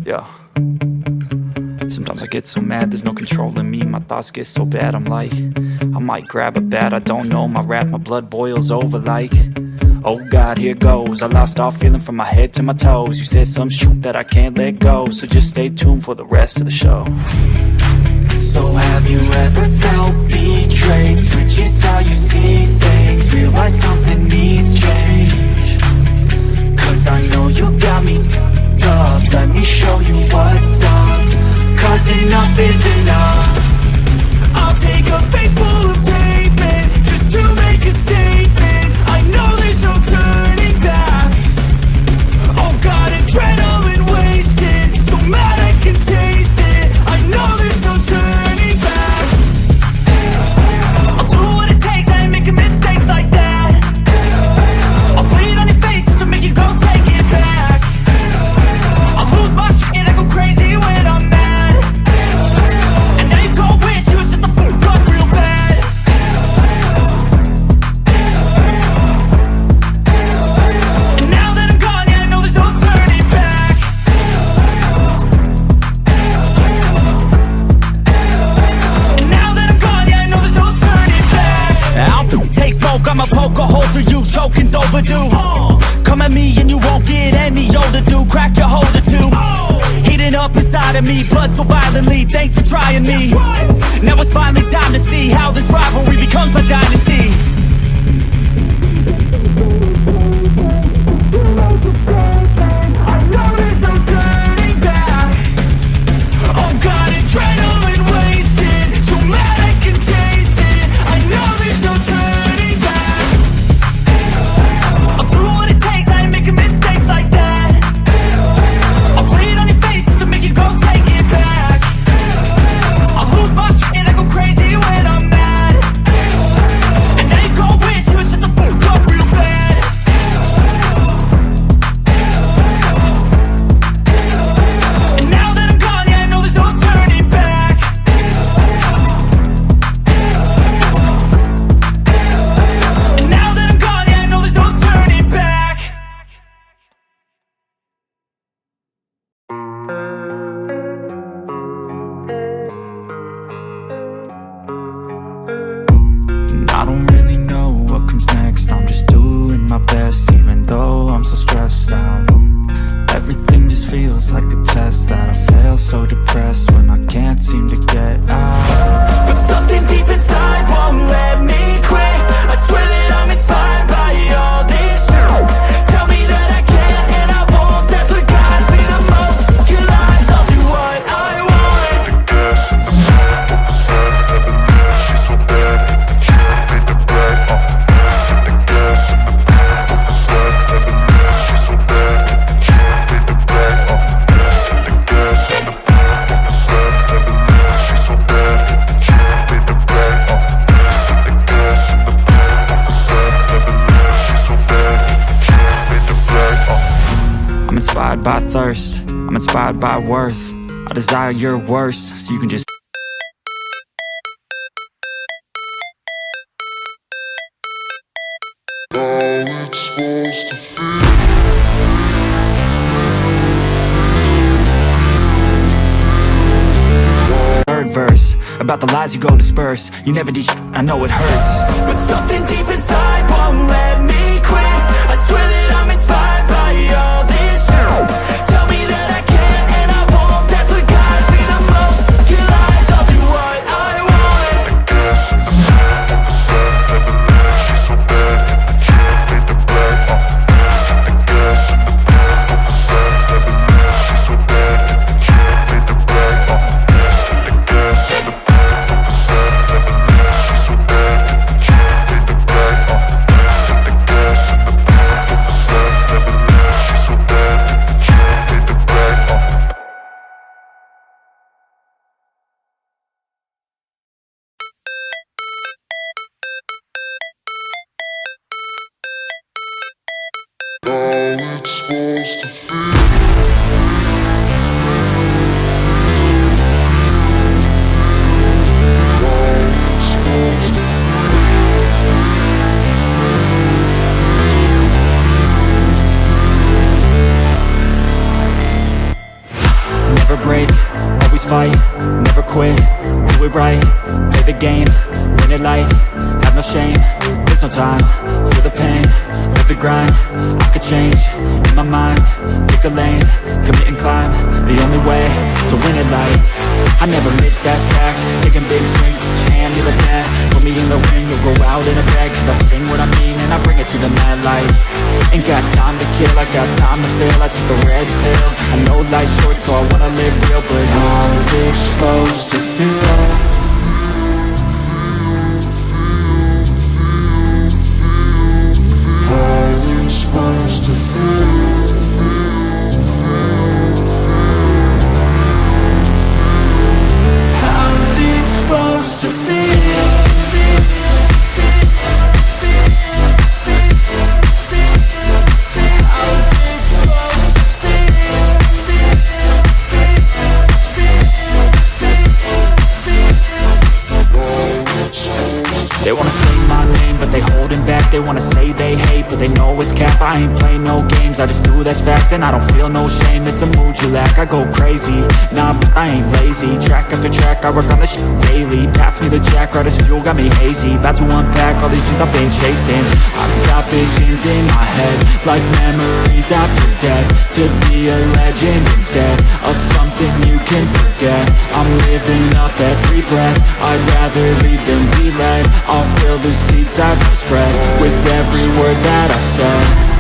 Yeah. Sometimes I get so mad, there's no controlling me. My thoughts get so bad, I'm like, I might grab a bat, I don't know. My wrath, my blood boils over like, oh God, here goes. I lost all feeling from my head to my toes. You said some shit that I can't let go, so just stay tuned for the rest of the show. So have you ever felt betrayed? Switches how you see things, realize something needs change. Cause I know you got me f***ed up, let me show you what's up. Cause enough is enough. I'll take a face full of pavement just to make a statement. I know there's no turning back. Oh God, adrenaline wasted, so mad I can taste it. I know there's no turning back. I'll do what it takes, I ain't making mistakes like that. I'll bleed on your face to make you go take it back. I'll lose my shit and I go crazy when I'm mad. And now you go wish you would shut the fuck up real bad. And now that I'm gone, yeah, I know there's no turning back. And now that I'm gone, yeah, I know there's no turning back. I don't take smoke, I'ma poke a hole through you, choking's overdue. Come at me and you won't get any older, dude. Crack your holder too. Heating up inside of me, blood so violently. Thanks for trying me. Now it's finally time to see how this rivalry becomes a dynasty. I know there's no turning back. Oh God, adrenaline wasted, so mad I can taste it. I know there's no turning back. I'll do what it takes, I ain't making mistakes like that. I'll bleed on your face to make you go take it back. I'll lose my shit and I go crazy when I'm mad. And now you feels like a test that I fail, so depressed when I can't seem to get out. But something deep inside won't let me quit. I swear that I'm inspired by all this shit. Tell me that I can and I won't. That's what guides me the most. Your lies, I'll do what I want. The gas in the back of the sun, never knew she's so bad. She made the bread. The gas in the back of the sun, never knew she's so bad. She made the bread. The gas in the back of the sun, never knew she's so bad. She made the bread. The gas in the back of the sun, never knew she's so bad. She made the bread. I'm inspired by thirst, I'm inspired by worth. I desire your worst, so you can just third verse, about the lies you go disperse. You never did shit, I know it hurts. But something deep inside won't let me quit. I swear that I'm inspired by all this shit. Tell me that I can and I won't. That's what guides me the most. Your lies, I'll do what I want. The gas in the back of the sun, never knew she's so bad. She made the bread. The gas in the back of the sun, never knew she's so bad. She made the bread. The gas in the back of the sun, never knew she's so bad. She made the bread. The gas in the back of the sun, never knew she's so bad. She made the bread. Never break, always fight, never quit, do it right, play the game, win it life, have no shame, there's no time, feel the pain, live the grind, I could change, in my mind, pick a lane, commit and climb, the only way to win it life. I never miss, that's fact, taking big swings, hand me the bat, put me in the ring, you'll go out in a bag, cause I sing what I mean and I bring it to the mad light. Ain't got time to kill, I got time to feel, I took the red pill, I know life's short so I wanna live real, but how's it supposed to feel? How's it supposed to feel? How's it supposed to feel? They wanna say my name, but they holding back. They wanna say they hate, but they know it's cap. I ain't play no games, I just do that's fact. And I don't feel no shame, it's a mood you lack. I go crazy, nah, but I ain't lazy. Track after track, I work on this shit daily. Pass me the jack, right as fuel, got me hazy. About to unpack all these things I've been chasing. I've got visions in my head, like memories after death. To be a legend instead of something you can forget. I'm living up every breath, I'd rather lead than be led. I'll fill the seats as I spread with every word that I've said.